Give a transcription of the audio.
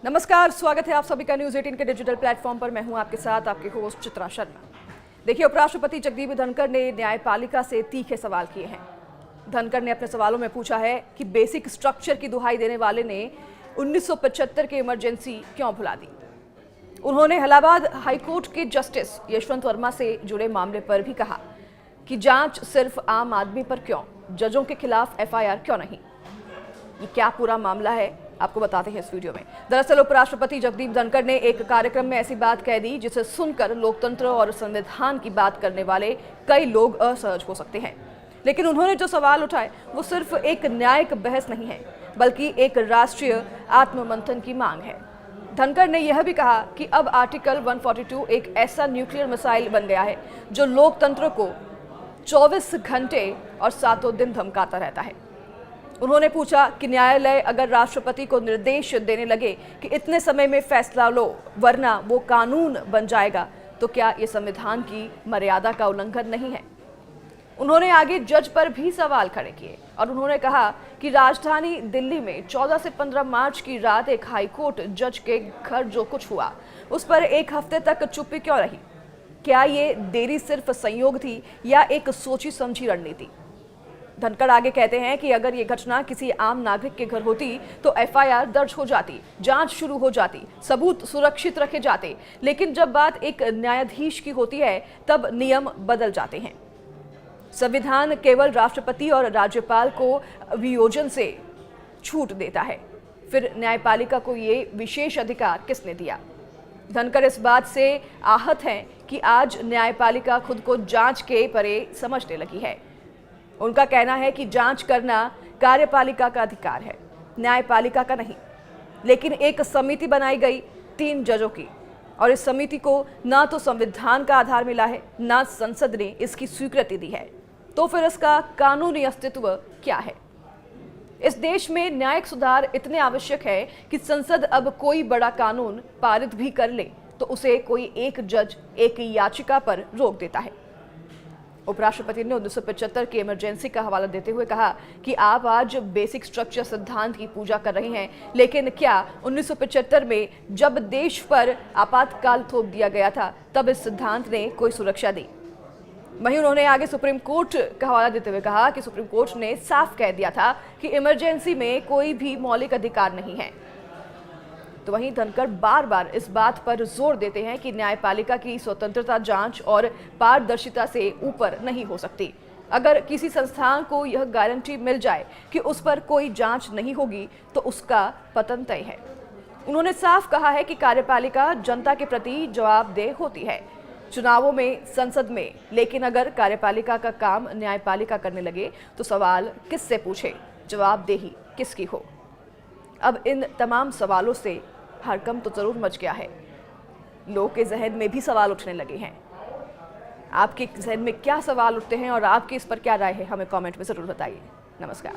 नमस्कार, स्वागत है आप सभी का न्यूज़ 18 के डिजिटल प्लेटफॉर्म पर। मैं हूं आपके साथ आपके होस्ट चित्रा शर्मा। देखिए, उपराष्ट्रपति जगदीप धनखड़ ने न्यायपालिका से तीखे सवाल किए हैं। धनखड़ ने अपने सवालों में पूछा है कि बेसिक स्ट्रक्चर की दुहाई देने वाले ने 1975 की इमरजेंसी क्यों भुला दी। उन्होंने इलाहाबाद हाईकोर्ट के जस्टिस यशवंत वर्मा से जुड़े मामले पर भी कहा कि जांच सिर्फ आम आदमी पर क्यों, जजों के खिलाफ एफआईआर क्यों नहीं। ये क्या पूरा मामला है, आपको बताते हैं इस वीडियो में। दरअसल उपराष्ट्रपति जगदीप धनखड़ ने एक कार्यक्रम में ऐसी बात कह दी जिसे सुनकर लोकतंत्र और संविधान की बात करने वाले कई लोग असहज हो सकते हैं। लेकिन उन्होंने जो सवाल उठाए वो सिर्फ एक न्यायिक बहस नहीं है, बल्कि एक राष्ट्रीय आत्ममंथन की मांग है। धनखड़ ने यह भी कहा कि अब आर्टिकल 142 एक ऐसा न्यूक्लियर मिसाइल बन गया है जो लोकतंत्र को 24 घंटे और सातों दिन धमकाता रहता है। उन्होंने पूछा कि न्यायालय अगर राष्ट्रपति को निर्देश देने लगे कि इतने समय में फैसला लो वरना वो कानून बन जाएगा, तो क्या ये संविधान की मर्यादा का उल्लंघन नहीं है। उन्होंने आगे जज पर भी सवाल खड़े किए और उन्होंने कहा कि राजधानी दिल्ली में 14 से 15 मार्च की रात एक हाईकोर्ट जज के घर जो कुछ हुआ उस पर एक हफ्ते तक चुप्पी क्यों रही। क्या ये देरी सिर्फ संयोग थी या एक सोची समझी रणनीति। धनखड़ आगे कहते हैं कि अगर ये घटना किसी आम नागरिक के घर होती तो एफआईआर दर्ज हो जाती, जांच शुरू हो जाती, सबूत सुरक्षित रखे जाते, लेकिन जब बात एक न्यायाधीश की होती है तब नियम बदल जाते हैं। संविधान केवल राष्ट्रपति और राज्यपाल को अभियोजन से छूट देता है, फिर न्यायपालिका को ये विशेष अधिकार किसने दिया। धनखड़ इस बात से आहत हैं कि आज न्यायपालिका खुद को जांच के परे समझने लगी है। उनका कहना है कि जांच करना कार्यपालिका का अधिकार है, न्यायपालिका का नहीं। लेकिन एक समिति बनाई गई 3 जजों की और इस समिति को ना तो संविधान का आधार मिला है, ना संसद ने इसकी स्वीकृति दी है, तो फिर इसका कानूनी अस्तित्व क्या है। इस देश में न्यायिक सुधार इतने आवश्यक है कि संसद अब कोई बड़ा कानून पारित भी कर ले तो उसे कोई एक जज एक याचिका पर रोक देता है। उपराष्ट्रपति ने 1975 की इमरजेंसी का हवाला देते हुए कहा कि आप आज बेसिक स्ट्रक्चर सिद्धांत की पूजा कर रहे हैं, लेकिन क्या 1975 में जब देश पर आपातकाल थोप दिया गया था तब इस सिद्धांत ने कोई सुरक्षा दी। वहीं उन्होंने आगे सुप्रीम कोर्ट का हवाला देते हुए कहा कि सुप्रीम कोर्ट ने साफ कह दिया था कि इमरजेंसी में कोई भी मौलिक अधिकार नहीं है। तो वहीं धनखड़ बार बार इस बात पर जोर देते हैं कि न्यायपालिका की स्वतंत्रता जांच और पारदर्शिता से ऊपर नहीं हो सकती। अगर किसी संस्थान को यह गारंटी मिल जाए कि उस पर कोई जांच नहीं होगी तो उसका पतन तय है। उन्होंने साफ कहा है कि कार्यपालिका जनता के प्रति जवाबदेह होती है, चुनावों में, संसद में, लेकिन अगर कार्यपालिका का काम न्यायपालिका करने लगे तो सवाल किससे पूछे, जवाबदेही किसकी हो। अब इन तमाम सवालों से हड़कंप तो जरूर मच गया है, लोगों के जहन में भी सवाल उठने लगे हैं। आपके जहन में क्या सवाल उठते हैं और आपकी इस पर क्या राय है, हमें कमेंट में जरूर बताइए। नमस्कार।